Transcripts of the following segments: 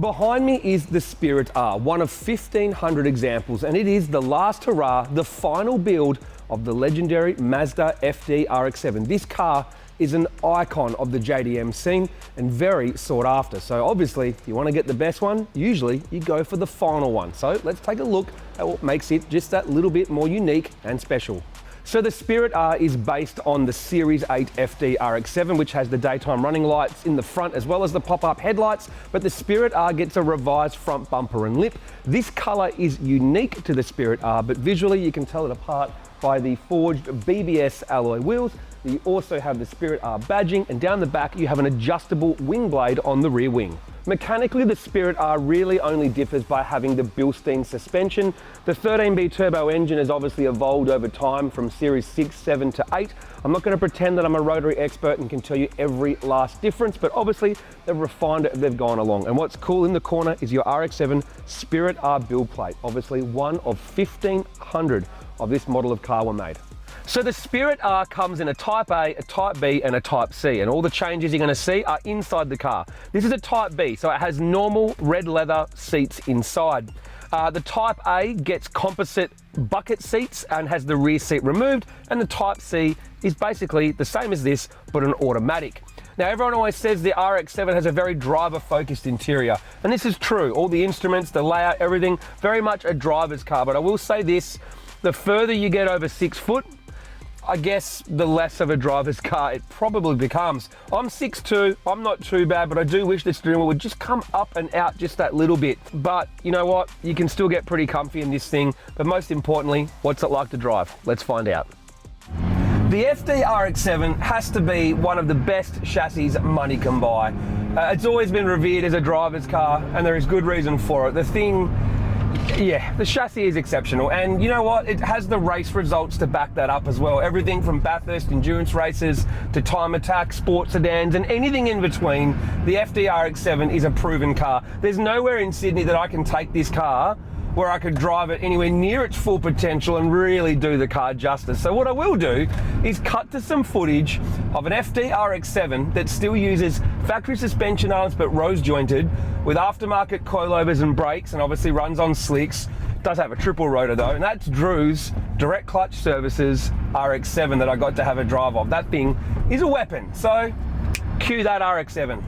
Behind me is the Spirit R, one of 1,500 examples, and it is the last hurrah, the final build of the legendary Mazda FD RX-7. This car is an icon of the JDM scene and very sought after. So obviously, if you want to get the best one, usually you go for the final one. So let's take a look at what makes it just that little bit more unique and special. So the Spirit R is based on the Series 8 FD RX-7, which has the daytime running lights in the front as well as the pop-up headlights, but the Spirit R gets a revised front bumper and lip. This color is unique to the Spirit R, but visually you can tell it apart by the forged BBS alloy wheels. You also have the Spirit R badging, and down the back you have an adjustable wing blade on the rear wing. Mechanically, the Spirit R really only differs by having the Bilstein suspension. The 13B turbo engine has obviously evolved over time from Series 6, 7 to 8. I'm not going to pretend that I'm a rotary expert and can tell you every last difference, but obviously they've refined it as they've gone along. And what's cool in the corner is your RX-7 Spirit R build plate. Obviously one of 1,500 of this model of car were made. So the Spirit R comes in a Type A, a Type B and a Type C, and all the changes you're going to see are inside the car. This is a Type B, so it has normal red leather seats inside. The Type A gets composite bucket seats and has the rear seat removed, and the Type C is basically the same as this, but an automatic. Now, everyone always says the RX-7 has a very driver-focused interior, and this is true. All the instruments, the layout, everything, very much a driver's car, but I will say this, the further you get over 6 foot, I guess the less of a driver's car it probably becomes. I'm 6'2", I'm not too bad, but I do wish the steering wheel would just come up and out just that little bit. But you know what? You can still get pretty comfy in this thing, but most importantly, what's it like to drive? Let's find out. The FD RX-7 has to be one of the best chassis money can buy. It's always been revered as a driver's car, and there is good reason for it. The thing, yeah, the chassis is exceptional, and you know what? It has the race results to back that up as well. Everything from Bathurst endurance races to time attack, sports sedans, and anything in between, the FD RX-7 is a proven car. There's nowhere in Sydney that I can take this car where I could drive it anywhere near its full potential and really do the car justice. So what I will do is cut to some footage of an FD RX-7 that still uses factory suspension arms but rose jointed with aftermarket coilovers and brakes, and obviously runs on slicks. Does have a triple rotor though, and that's Drew's Direct Clutch Services RX-7 that I got to have a drive of. That thing is a weapon. So cue that RX-7.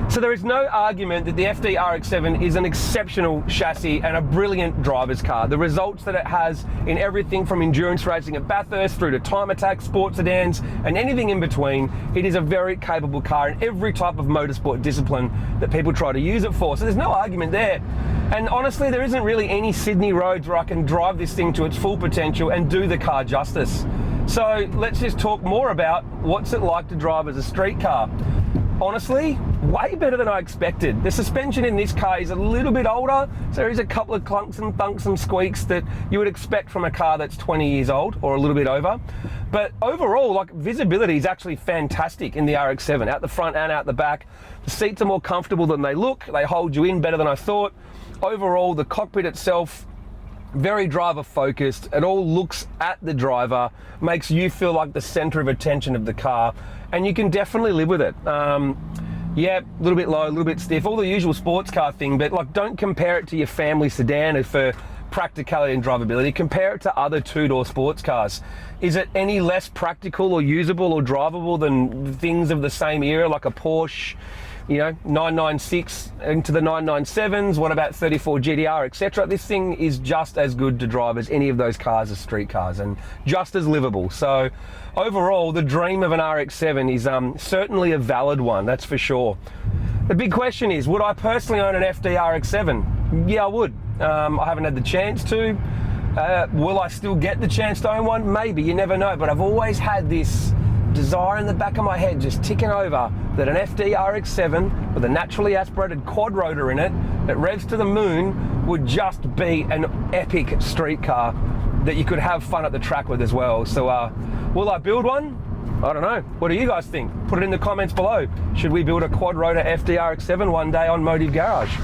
So there is no argument that the FD RX-7 is an exceptional chassis and a brilliant driver's car. The results that it has in everything from endurance racing at Bathurst through to time attack, sports sedans, and anything in between, it is a very capable car in every type of motorsport discipline that people try to use it for. So there's no argument there. And honestly, there isn't really any Sydney roads where I can drive this thing to its full potential and do the car justice. So let's just talk more about what's it like to drive as a street car. Honestly, way better than I expected. The suspension in this car is a little bit older, so there is a couple of clunks and thunks and squeaks that you would expect from a car that's 20 years old or a little bit over. But overall, like, visibility is actually fantastic in the RX-7, out the front and out the back. The seats are more comfortable than they look. They hold you in better than I thought. Overall, the cockpit itself, very driver focused. It all looks at the driver, makes you feel like the center of attention of the car, and you can definitely live with it. Yeah, a little bit low, a little bit stiff, all the usual sports car thing, but like, don't compare it to your family sedan for practicality and drivability. Compare it to other two-door sports cars. Is it any less practical or usable or drivable than things of the same era, like a Porsche, you know, 996 into the 997s, what about 34 GTR, etc. This thing is just as good to drive as any of those cars as street cars, and just as livable. So overall, the dream of an RX-7 is certainly a valid one, that's for sure. The big question is, would I personally own an FD RX-7? Yeah, I would. I haven't had the chance to. Will I still get the chance to own one? Maybe, you never know, but I've always had this desire in the back of my head just ticking over that an FD RX-7 with a naturally aspirated quad rotor in it that revs to the moon would just be an epic street car that you could have fun at the track with as well. So will I build one? I don't know. What do you guys think? Put it in the comments below. Should we build a quad rotor FD RX-7 one day on Motive Garage?